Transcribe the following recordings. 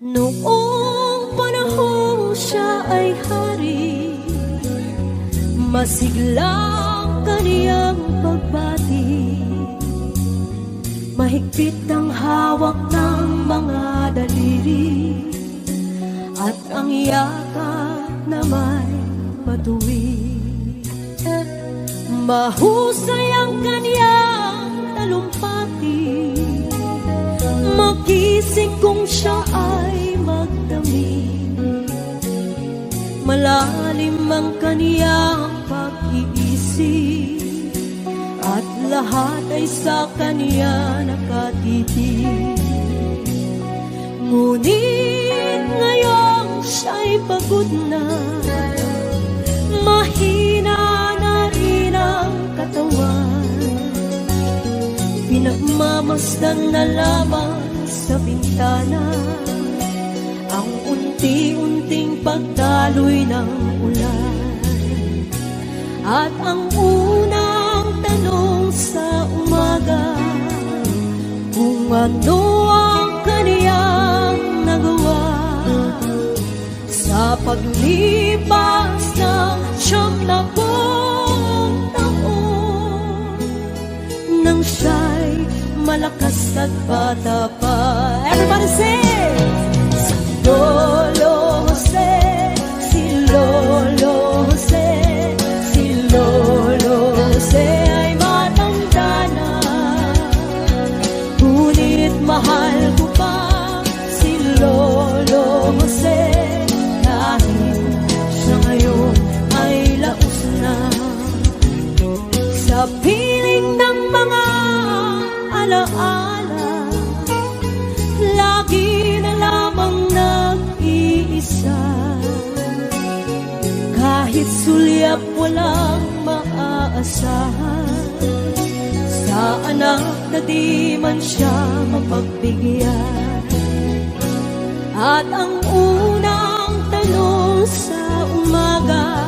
Noong panahong siya ay hari, masiglang kaniyang pagbati. Mahigpit ang hawak ng mga daliri, at ang yakap na may matuwid. Mahusay ang kaniyang talumpati, magising kung siya ay magdamig. Malalim ang kaniyang pag-iisip, at lahat ay sa kaniya nakatitig. Ngunit ngayong siya'y pagod na, mahina na rin ang katawan. Pinagmamasdan na lamang sa bintana ang unti-unting pagdaloy ng ulan. At ang unang tanong sa umaga, kung ano ang kaniyang nagawa sa paglipas ng 70 taon, nang siya'y malakas at bata pa. Everybody say, si Lolo Jose, si Lolo Jose. Sa piling ng mga alaala, lagi na lamang nag-iisa. Kahit sulyap walang maaasahan, sa anak na di man siya mapagbigyan. At ang unang tanong sa umaga,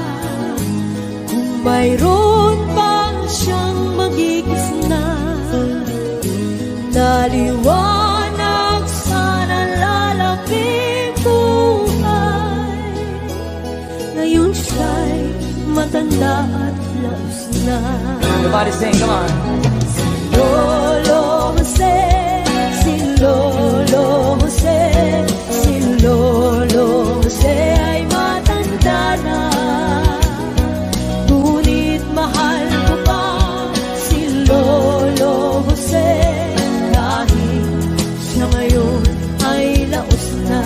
kung mayroon pa siyang magigisna, naliwanag sana lalapit buhay. Ngayon siya'y matanda at laos na. Everybody sing, come on. Lolo Jose, si Lolo Jose, si Lolo Jose ay matanda na. Ngunit mahal ko pa si Lolo Jose, kahit siya ngayon ay laos na.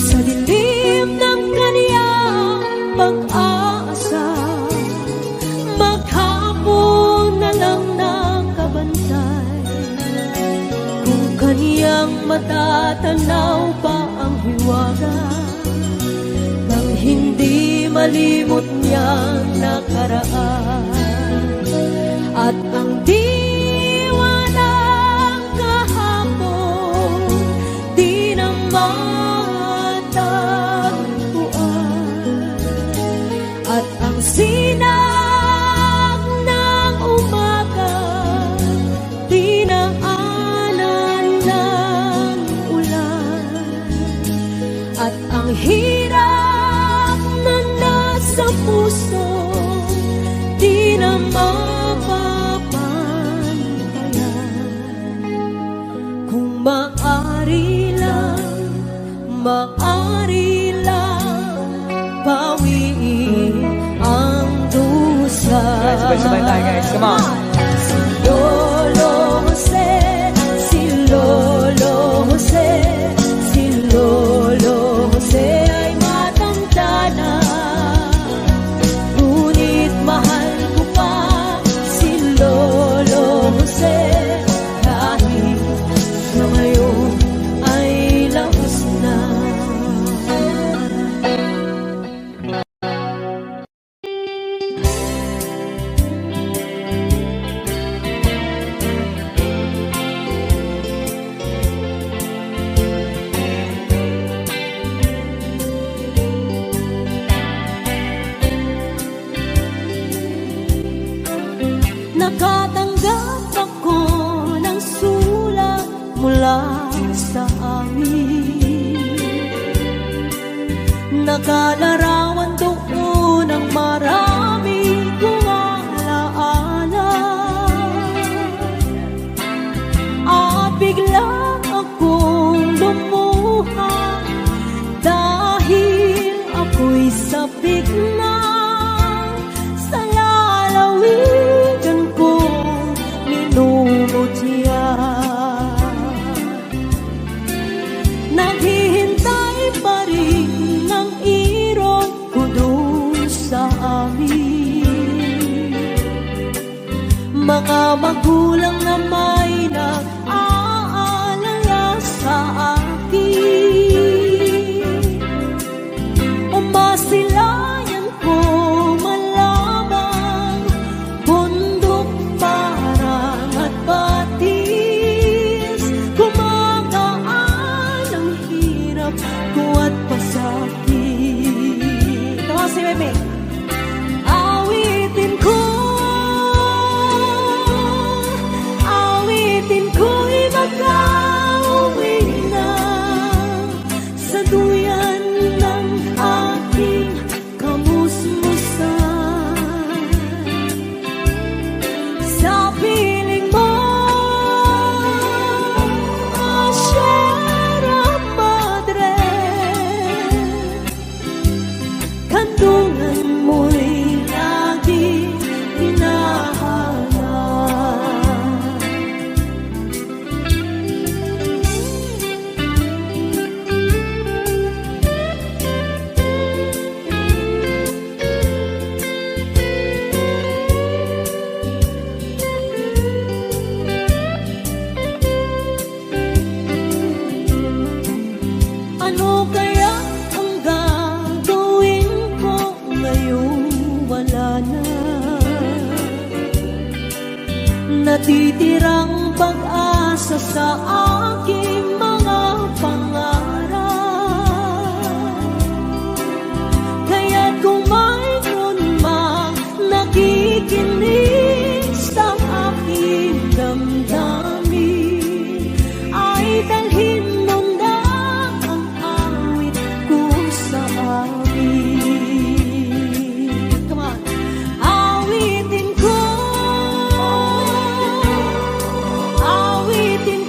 Sa dilim ng kaniyang pag-aasa, maghapon na lang nakabantay. Kung kaniyang matatanaw pa ang hiwaga, nang hindi malimot niyang nakaraan. At ang diwa ng kahapon di na matagpuan. At ang sinag ng umaga di na anan ng ulan. At ang hirap na nasa puso di na mapapantayan. Kung maaari lang bawiin ang dusa. Sabay-sabay tayo, guys. Come on. Si Lolo Jose, si Lolo Jose, si Lolo Jose ay matanda na. Ngunit mahal ko pa si Lolo Jose, kahit siya ngayon ay laos na. Nakatanggap ako ng sulat mula sa amin. Nakalarawan doon ang marami kong alaala. At bigla akong lumuha dahil ako'y sabik na sa lalawigan kong minumutya. Naghihintay pa rin ang irog ko doon sa amin. Mga magulang na may nag-aalala sa akin. Umasilayan ko malamang bundok, parang at batis. Kumagaan ang hirap ko at pasakit. Ito si Meme. Awitin ko'y makauwi na sa duyan ng aking kamusmusan. Sa piling mo, Sierra Madre, kandungan umaasa sa aking mga pangarap. Kaya't kung mayroon mang nakikinig sa aking damdamin, ay dalhin mo na ang awit ko sa amin. Come on. Awitin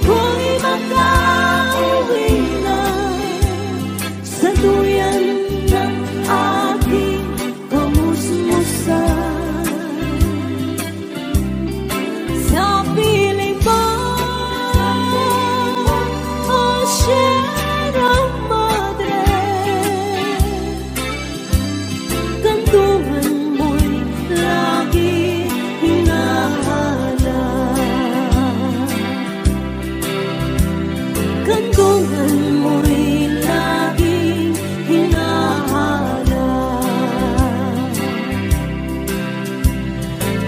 ko'y makauwi na sa duyan ng aking kamusmusan. Sa piling mo, oh Sierra Madre, kantungan mo'y lagi hinahanap. Kantungan mo'y laging hinahanap.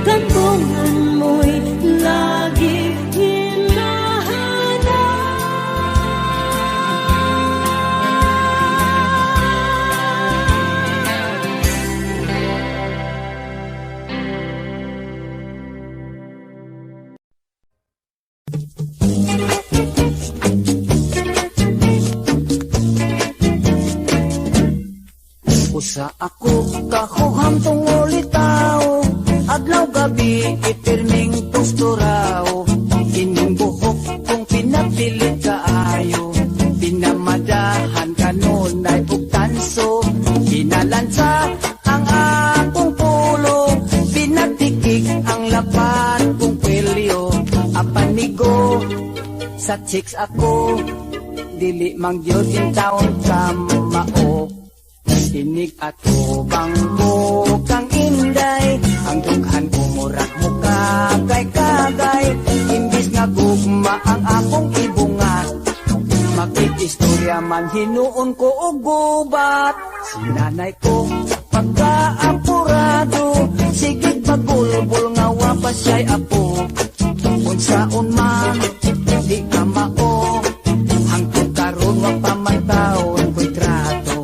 Kantungan mo'y laging hinahanap. Usa ako kahuham tungol itaw, adlaw gabi ipirming posturaw. Ining buhok kung pinapilit kaayo, pinamadahan kanunay ug tanso. Pinalansa ang akong pulo, pinatikik ang lapat kong pilyo. Apanigo sa chicks ako, dili mang gyud in taon kamao. Inig at bangko kang inday, ang dughan ko murak mo kagay-kagay. Imbis nga gugma ang akong ibungat, makikistorya man hinuon ko og gubat. Si nanay ko pagkaapurado, sigig pagulbol nga wapas siya'y apo. Unsaon man di ka mao, hangtod karon wa pa man taon ko'y trato.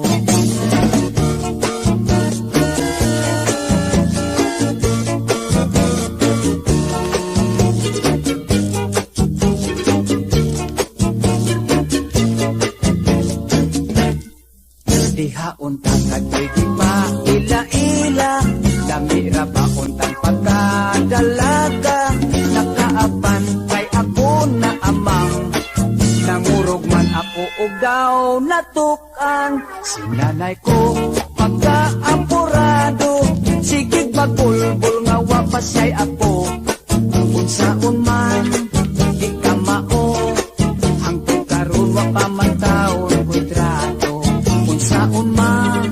Diha untang kadoy di pa ila-ila, damira pa untang pagkadalaga. Nakaapan kay ako na amang, nangurog man ako og daw natukan. Si nanay ko pagkaapurado, sigig bagulbol nga wapas siya'y apo. Unsaon man di ka mao, hangtod karon wa pa man taon ko'y trato. Unsaon man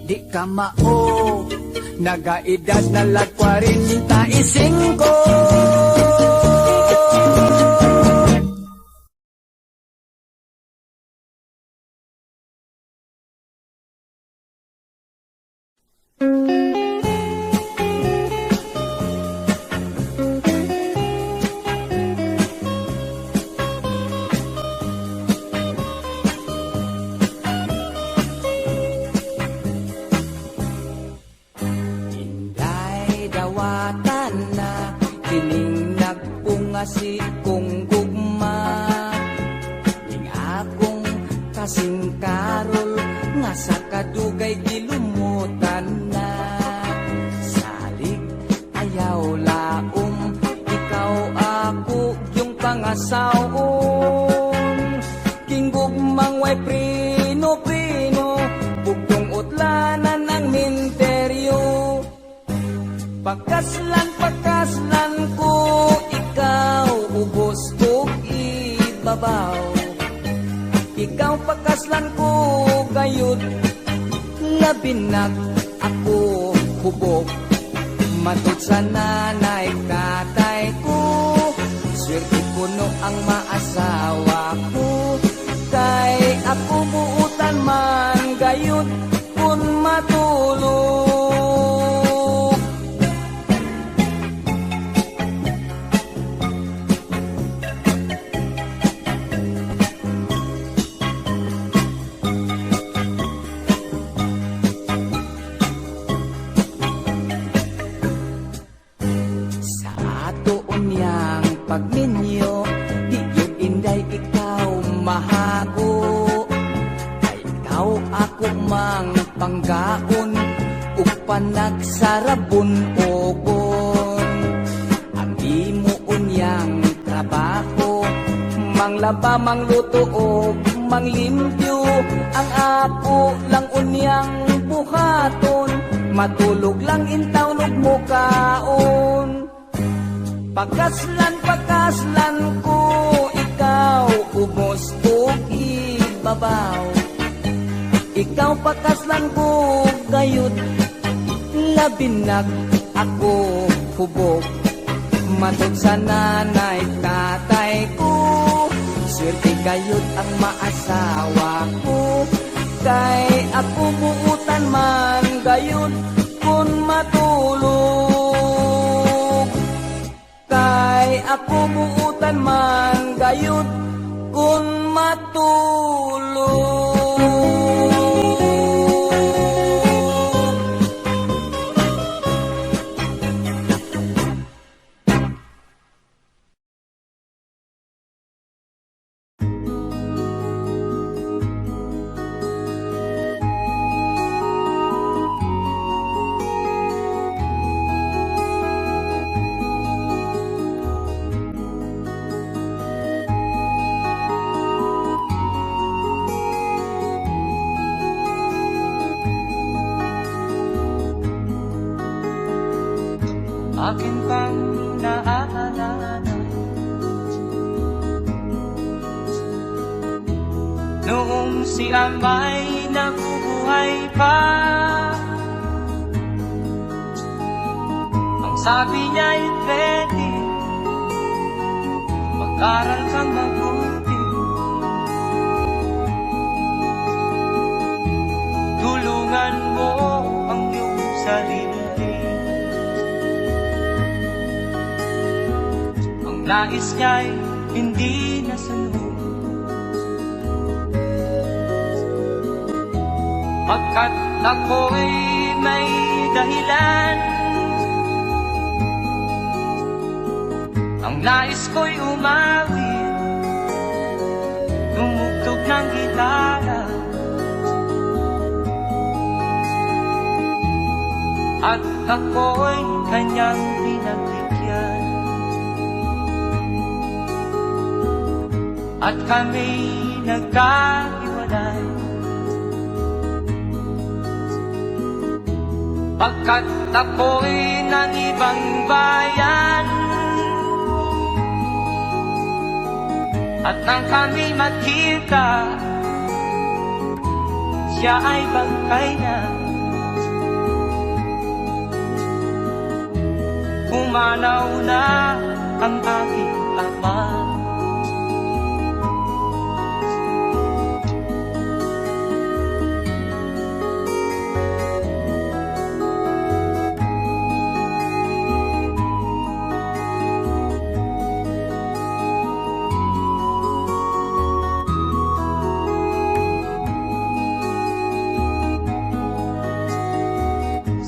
di ka mao, nagaedad na lag 45. Si kong gugma, ning akong kasing karol nga sa kadugay gilumutan na. Salig ayaw laom, ikaw ako yung pangasawon. King gugmang way prino-prino, bugtong utlanan ng minteryo. Pagkaslan ko, ikaw ubos kong ibabaw. Ikaw pagkaslan ko gayud, labinag ako hubog. Matod sa nanay tatay ko, swerte ko no ang maasawa ko. Kay ako buutan man gayud kun matulog. anak sa rabon ogon. Ang imo unyang trabaho, manglaba, mangluto o manglimpyo. Ang ako lang unyang buhaton, matulog lang intaw ug mukaon. Pagkaslan ko, ikaw ubos ug ibabaw. Ikaw pakaslan ko gayud, labinag ako hubog. Matod sa nanay tatay ko, swerte gayud ang maasawa ko. Kay ako buutan man gayud kun matulog. Kay ako buutan man gayud kun matulog. Akin pang naaalala noong si Amay nabubuhay pa. Ang sabi niya'y pwede mag-aral kang mabuti, tulungan mo ang iyong sarili. Nais niya'y hindi nasunod, pagkat ako'y may dahilan. Ang nais ko'y umawi, tumugtog ng gitara, at ako'y kanyang pinagbigyan. At kami nagkahiwalay, pagkat ako'y ng ibang bayan. At nang kami magkita, siya ay bangkay na. Pumanaw na ang aking ama.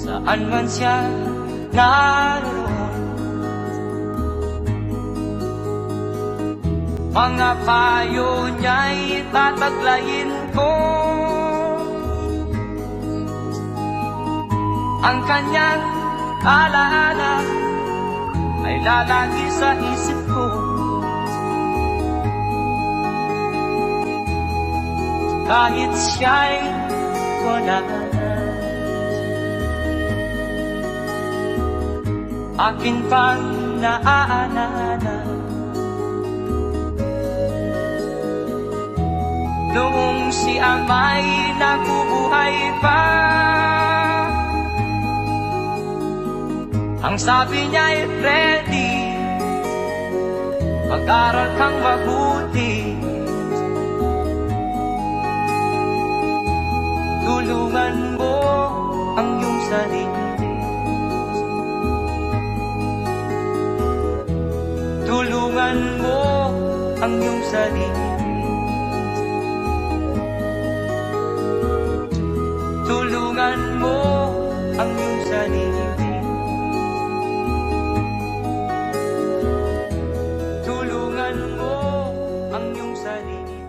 Saan man siya naroon, mga payo niya'y tataglayin ko. Ang kanyang alaala ay lalagi sa isip ko. Kahit siya'y wala na, akin pang naaalala noong si Amay nabubuhay pa. Ang sabi niya'y Freddy, mag-aral kang mabuti, tulungan mo ang iyong sarili. Tulungan mo ang iyong sarili. Tulungan mo ang iyong sarili. Tulungan mo ang iyong sarili.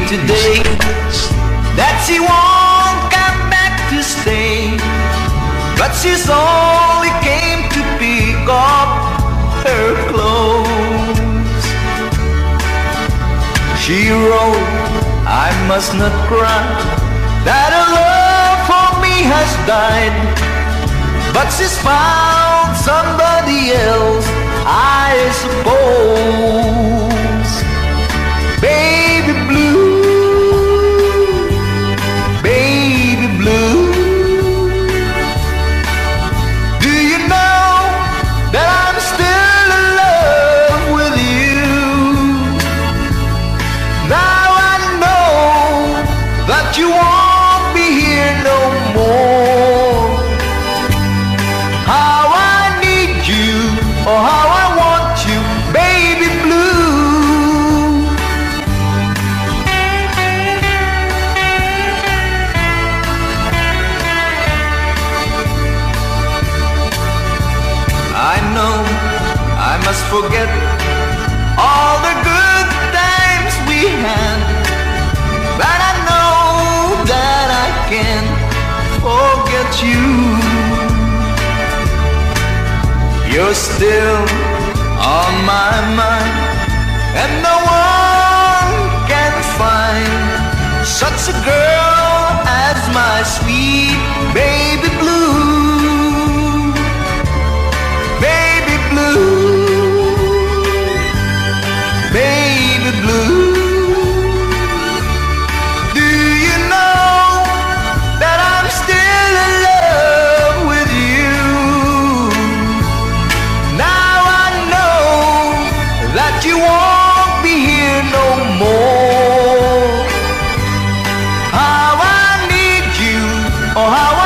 today that she won't come back to stay, but she's only came to pick up her clothes. She wrote, I must not cry, that her love for me has died, but she's found somebody else, I suppose. Baby blue, baby blue, do you know that I'm still in love with you? Now I know that you won't be here no more. How I need you, oh how I want you, baby blue. I know I must forget all the good times we had, but I know that I can't forget you. You're still on my mind, and no one can find such a girl as my sweet baby blue. Baby blue, baby blue, do you know that I'm still in love with you? Now I know that you won't be here no more. How I need you, oh how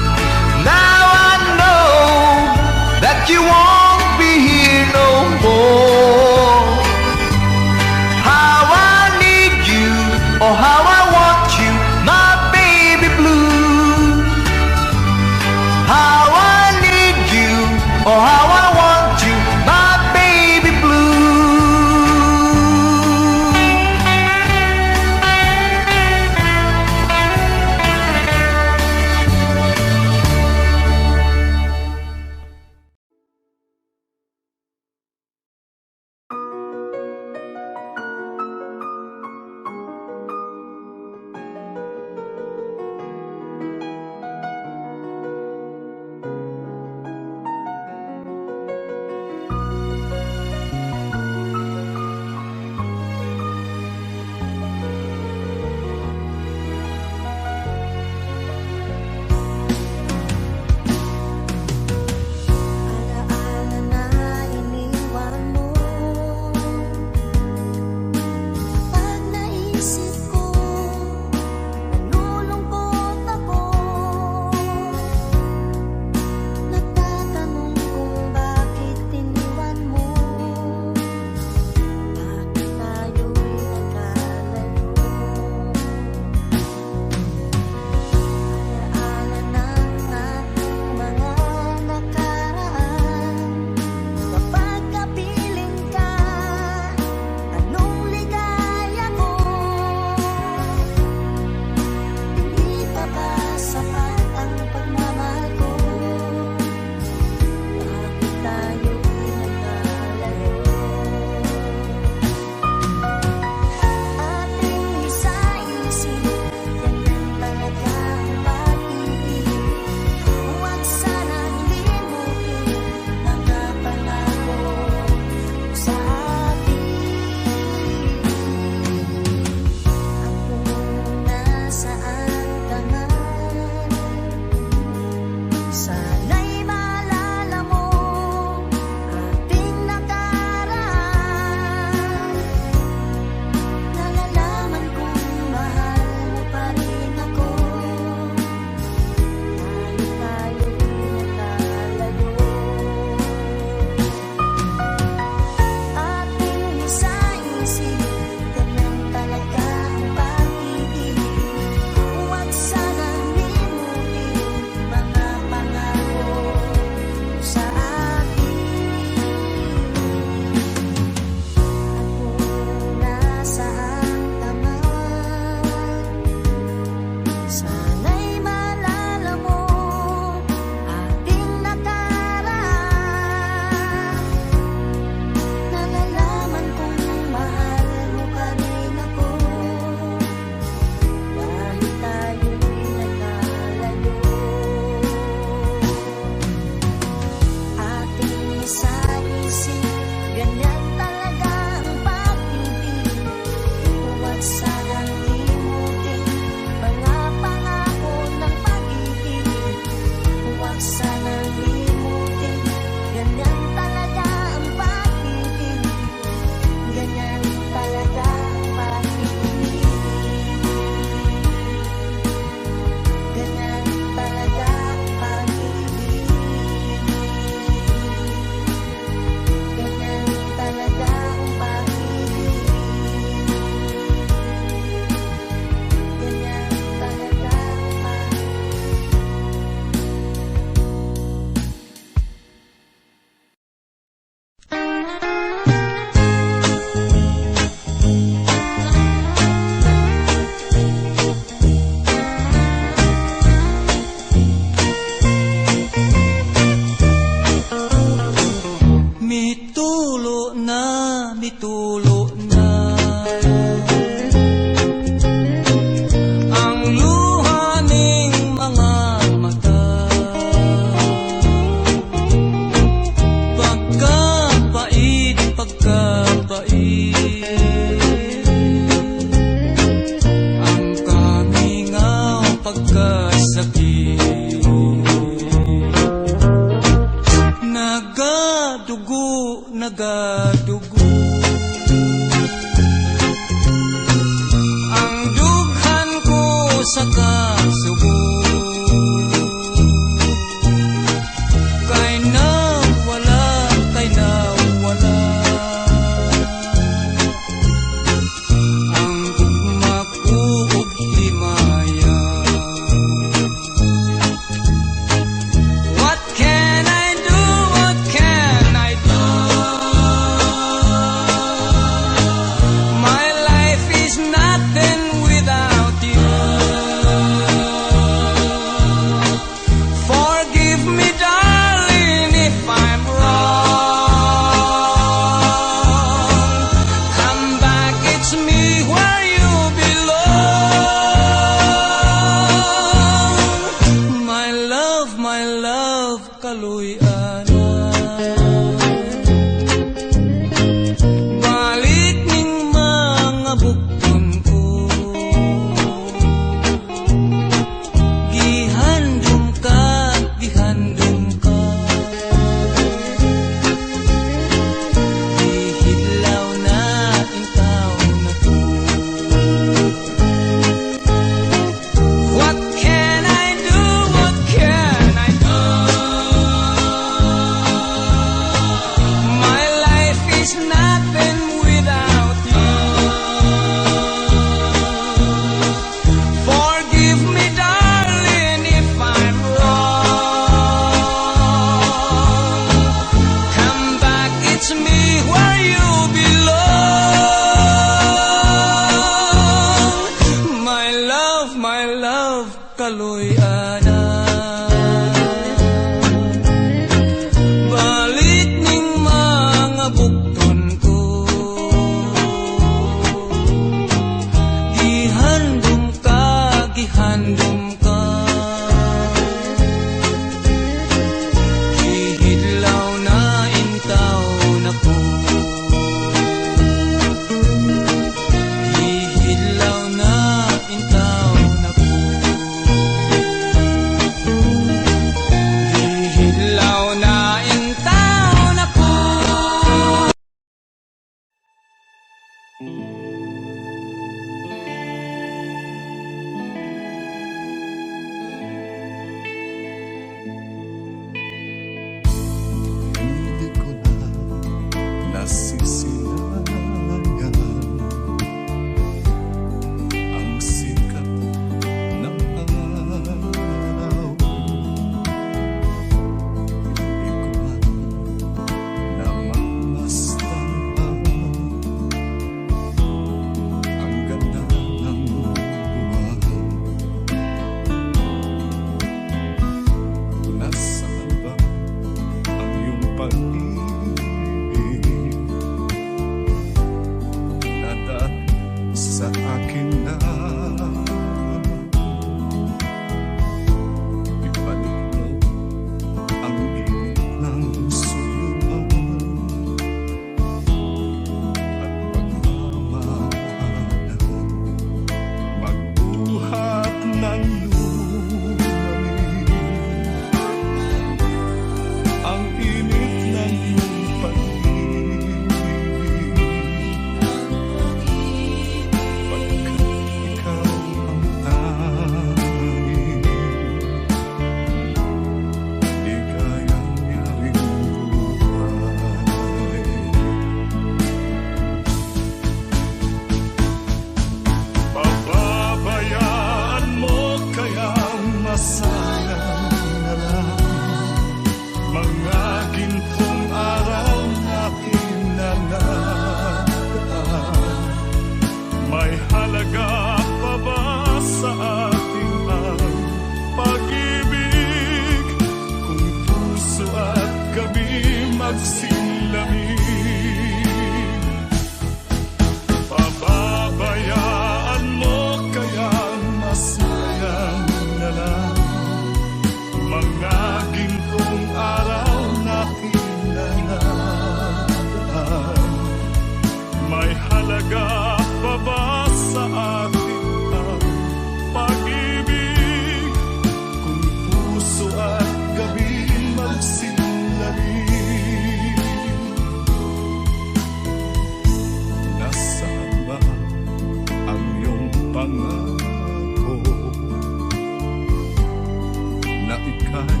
ika'y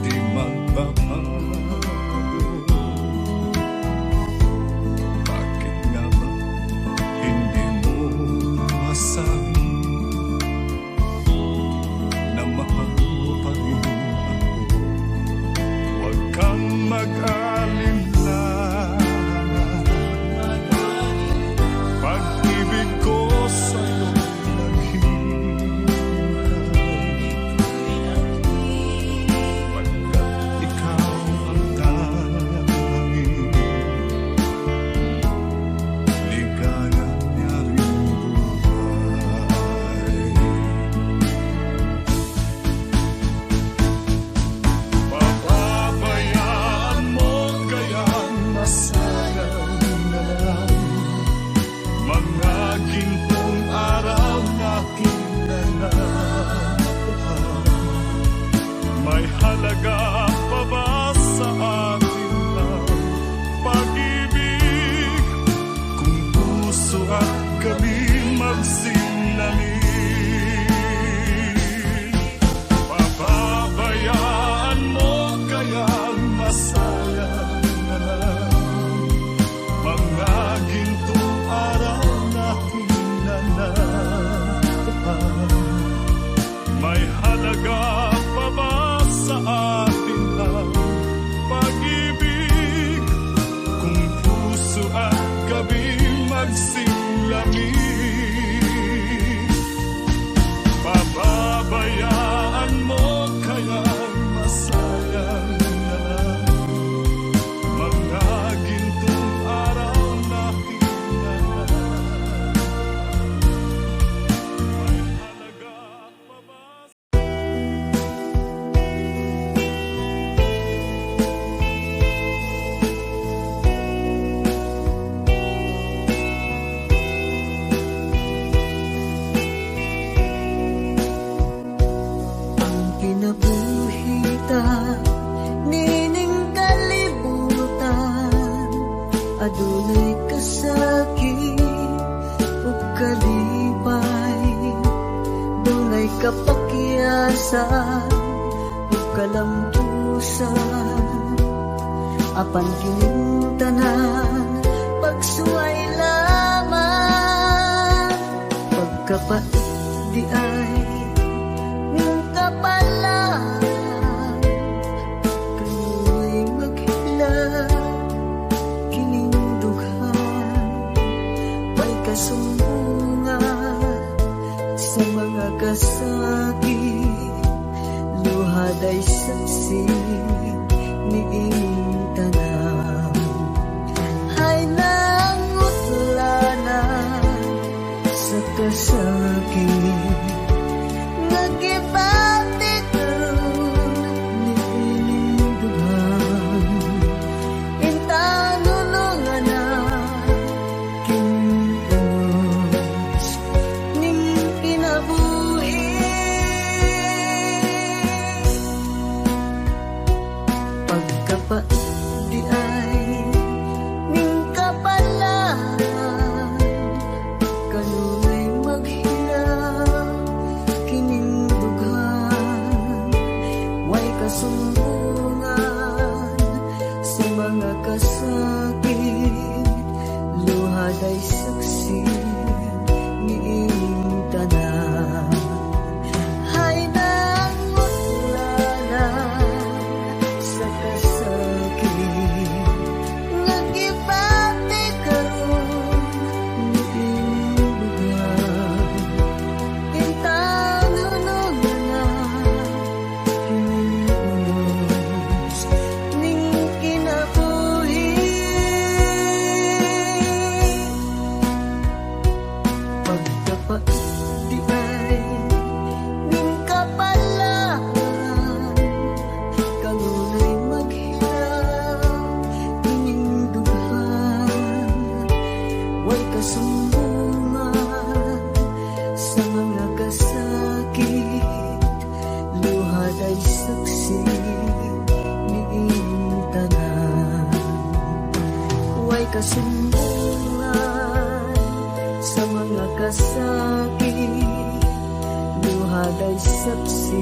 di magbabago. Bakit nga ba hindi mo masabi na mahal mo pa rin ako? Huwag kang mag-alala, pag-ibig ko sa'yo adunay kasakit ug kalipay, dunay kapakyasan ug kalampusan, apan kining tanan pagsuway lamang, pagkapait di ay ning kapalan, kanuy maghilang kining dughan, may kasumbungan sa mga kasakit, luhaday saksi niing tanan, hay nangutlanan sa kasakit, nagibati karon niing dughan, intanulungan na kinos ning kinabuhi, pagkapait di ay ning kapalan, kanuy maghilang kining dughan, way kasumbungan sa mga kasakit, luhaday saksi niing tanan, hay nangutlanan sa kasakit, nagibati karon niing dughan, intanulungan na kining unos ning kinabuhi, pagkapait di ay ning kapalan, kanunay maghilang kining dughan, way kasumbungan sa mga kasakit, luhaday saksi niing tanan, way kasumbungan sa mga kasakit, luhaday saksi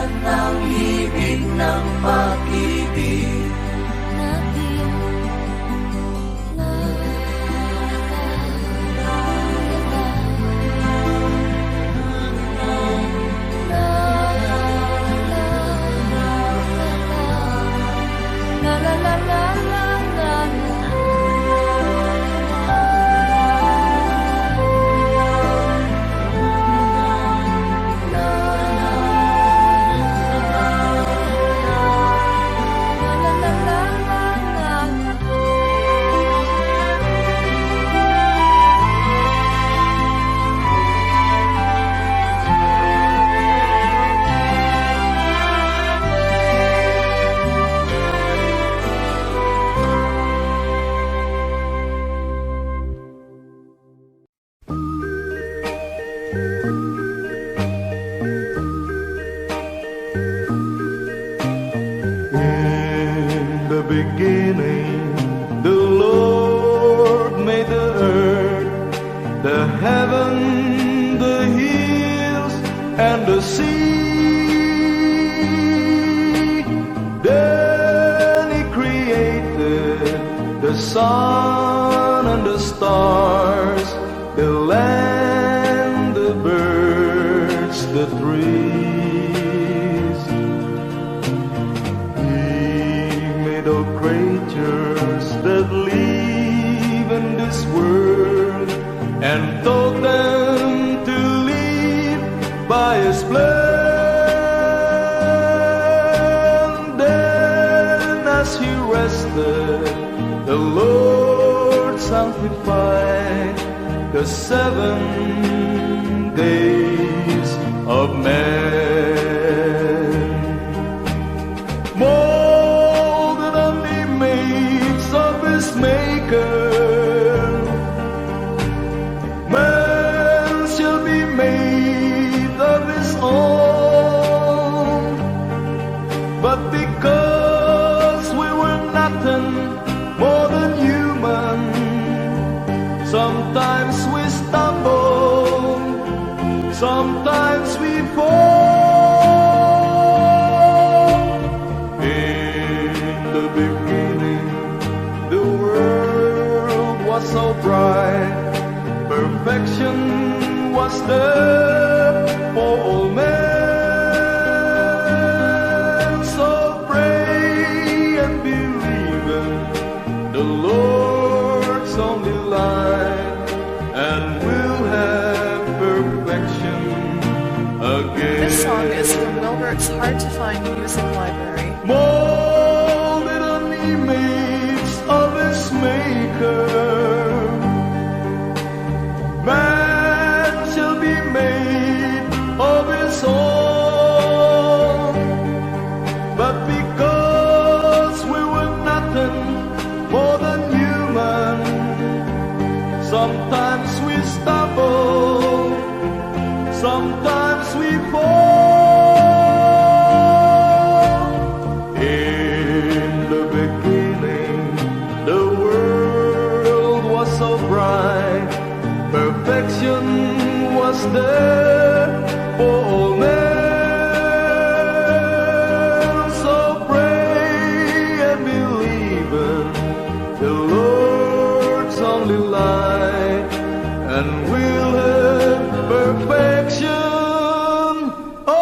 at ang ibig ng pag-ibig natin. La, la, la, la, la, la, In the beginning, the Lord made the earth, the heaven, the hills, and the sea. Then He created the sun and the stars, the land, the birds, the trees. All creatures that live in this world and taught them to live by His plan. Then as He rested, the Lord sanctified the 7 days of man. Maker, man shall be made of his own, but because we were nothing more than human, sometimes we stumble, sometimes we fall. In the beginning, the world was so bright, perfection was there for all men. So pray and believe in the Lord's only light, and we'll have perfection again. This song is from Milbert's Hard to Find Music Library. Molded on the image of His Maker, man shall be made of his own, but because we were nothing more than human, sometimes we stumble, sometimes we fall. In the beginning, the world was so bright, perfection was there for all men. So pray and believe in the Lord's only light, and we'll have perfection again.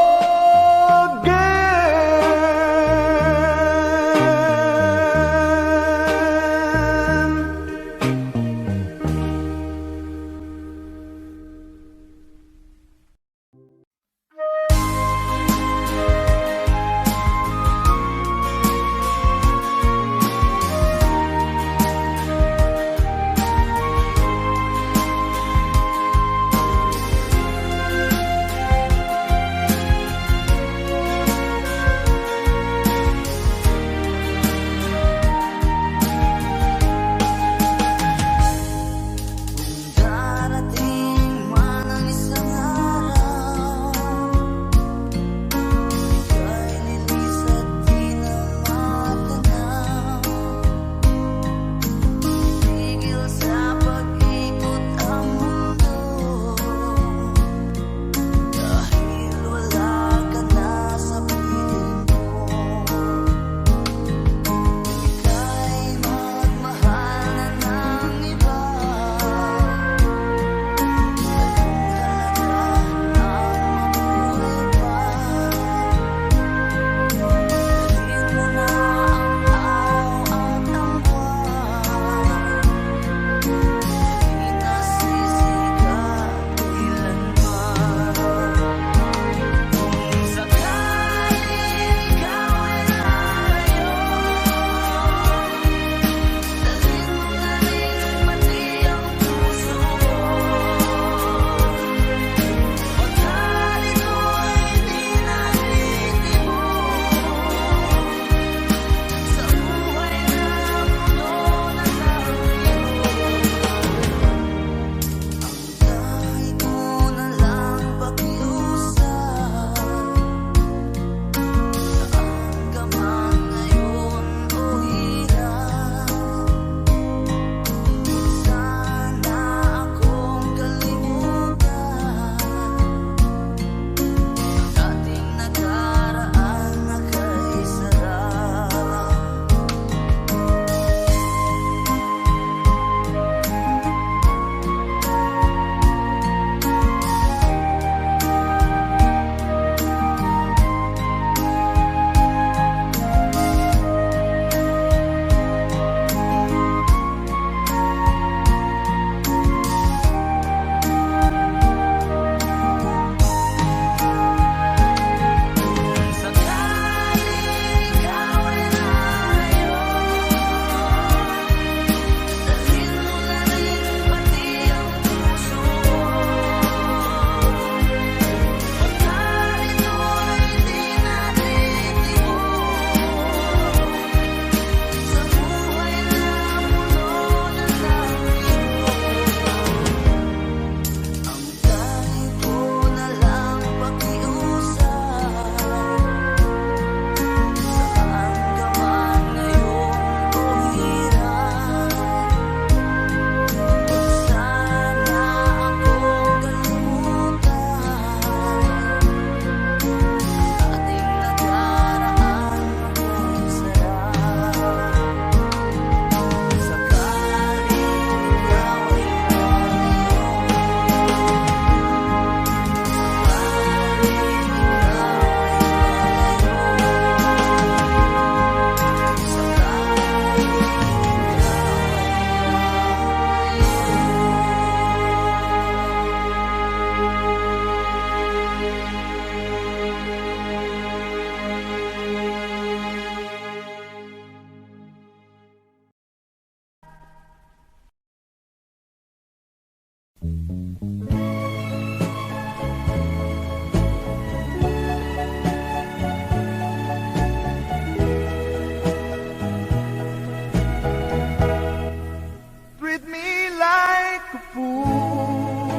fool,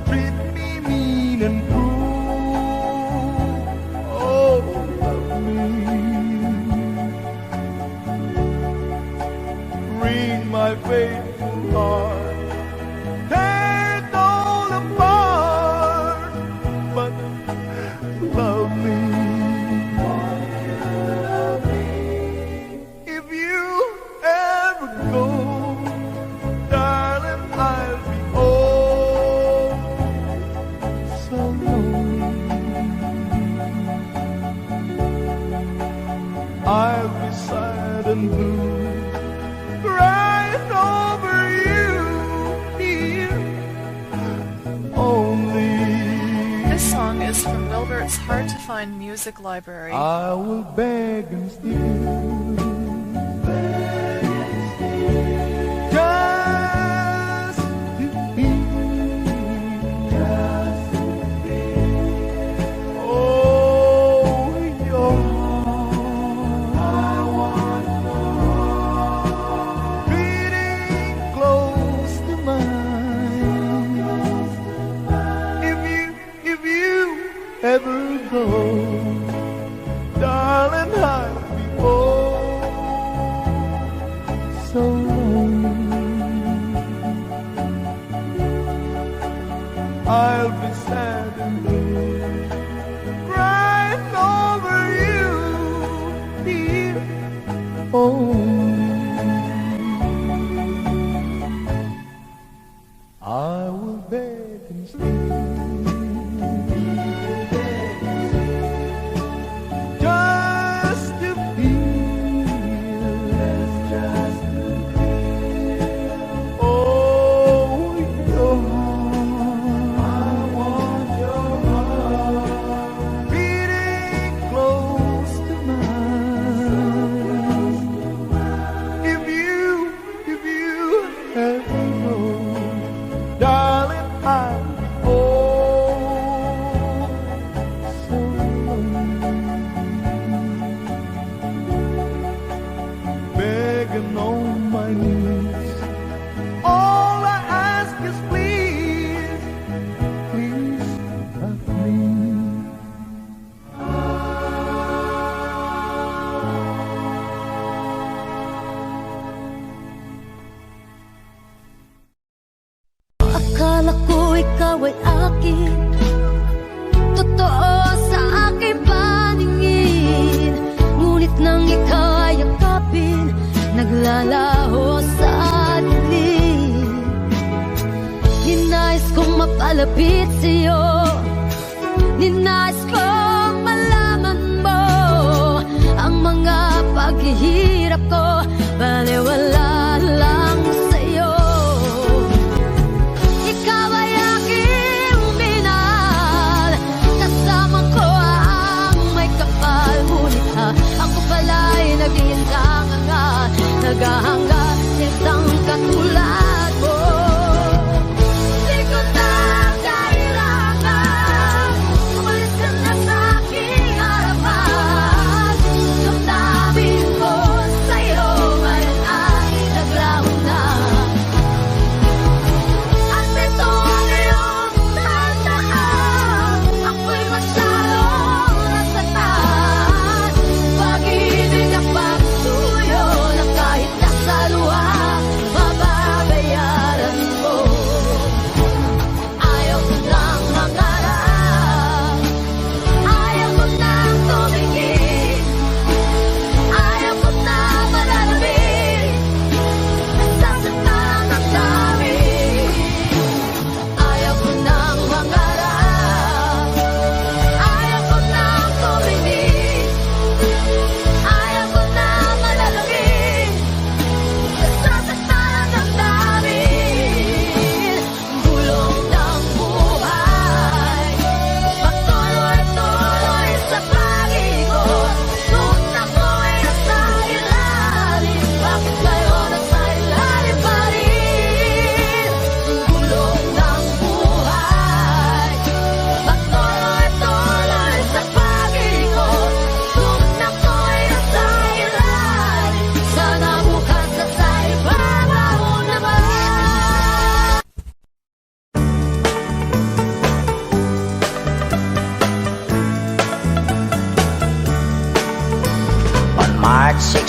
treat me mean and cruel. Oh, love me, read my faithful heart, tear it all apart, but love me. If you ever go, darling, I'll be oh so lonely. I'll be sad and blue, crying over you here only. This song is from Wilbert's Hard to Find Music Library. I will beg and steal, just to be, oh, your heart. Beating close to mine. If you ever go, darling, I'll be oh so lonely. I'll be sad and blue, crying over you here only. I will beg and steal, just to feel, oh, your heart, beating close to mine. If you ever know, darling, I'll be oh so lonely, begging on my knees. All I ask is please, please love me. Akala ko ikaw ay akin, totoo sa aking paningin. Ngunit nang ikaw ay yakapin, naglalaho sa dilim. Ninais kong mapalapit sa'yo, ninais kong malaman mo ang mga paghihirap ko, baliwala lang sa'yo. Ikaw ay aking minahal, kasama ko ang may kapal. Ngunit ako pala'y nag-iindangan, naghahangad sa isang katulad mo. Di ko na kailangan, umalis ka na sa aking harapan. Damdamin ko sa'yo ngayon ay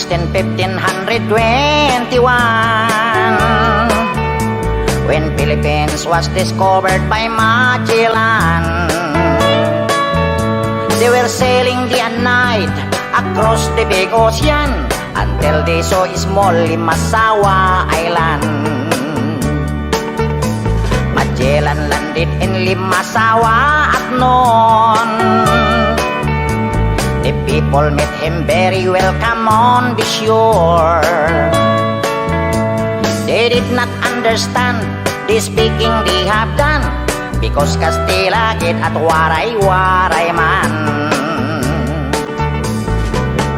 1521, when Philippines was discovered by Magellan. They were sailing day and night across the big ocean until they saw a small Limasawa Island. Magellan landed in Limasawa at noon. The people met him very welcome on the shore. They did not understand the speaking they have done, because Kastila git at waray-waray man.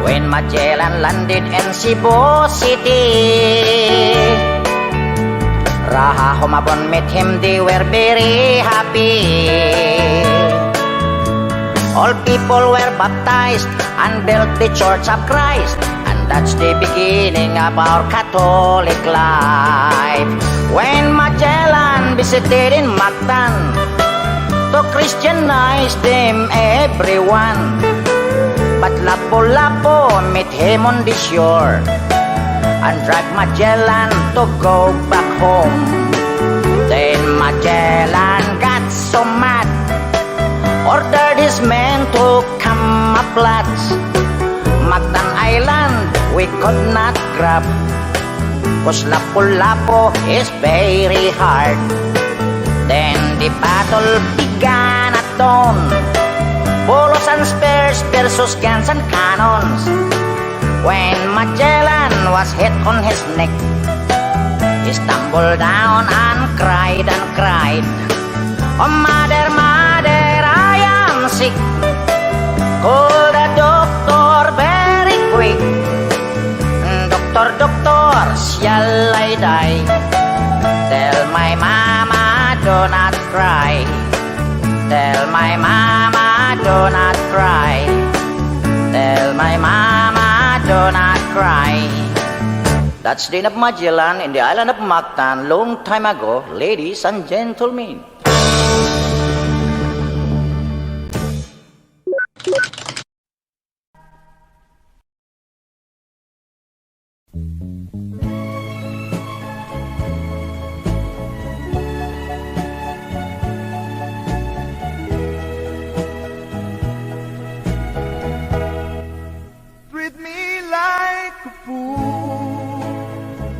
When Magellan landed in Cebu City, Raha Humabon met him, they were very happy. All people were baptized and built the Church of Christ, and that's the beginning of our Catholic life. When Magellan visited in Mactan to Christianize them everyone, but Lapu-Lapu met him on the shore and dragged Magellan to go back home. Then Magellan got so mad, ordered his men to camouflage. Mactan Island we could not grab, 'cause Lapu-Lapu is very hard. Then the battle began at dawn, bolos and spears versus guns and cannons. When Magellan was hit on his neck, he stumbled down and cried and cried, "Oh mother, mother, I am sick. Call the doctor very quick. Doctor, doctor, shall I die? Tell my mama do not cry. Tell my mama do not cry. Tell my mama do not cry." That's the end of Magellan in the island of Mactan long time ago, ladies and gentlemen. Treat me like a fool,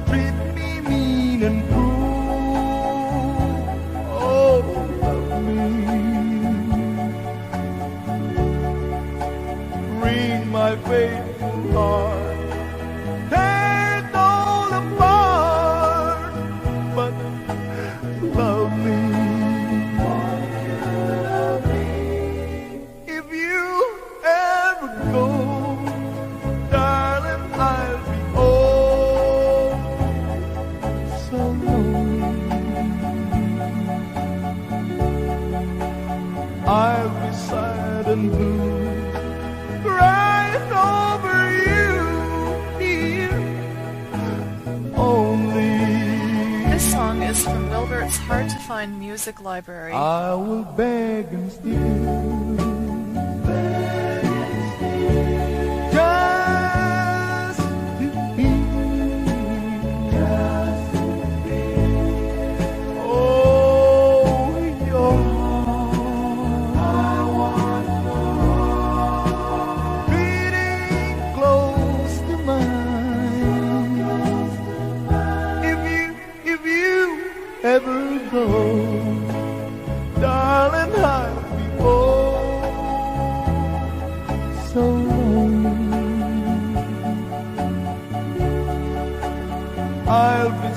treat me mean and cruel. Oh, love me, wring my faithful heart, tear it all apart, but love me. If you ever go, darling, I'll be oh so lonely. I'll be sad and blue, crying over you, dear, only. This song is from Wilbert's Hard to Find Music Library. I will beg and steal, just to be, oh, your heart, beating close to mine. If you ever go, darling, I'll be oh so lonely. I'll be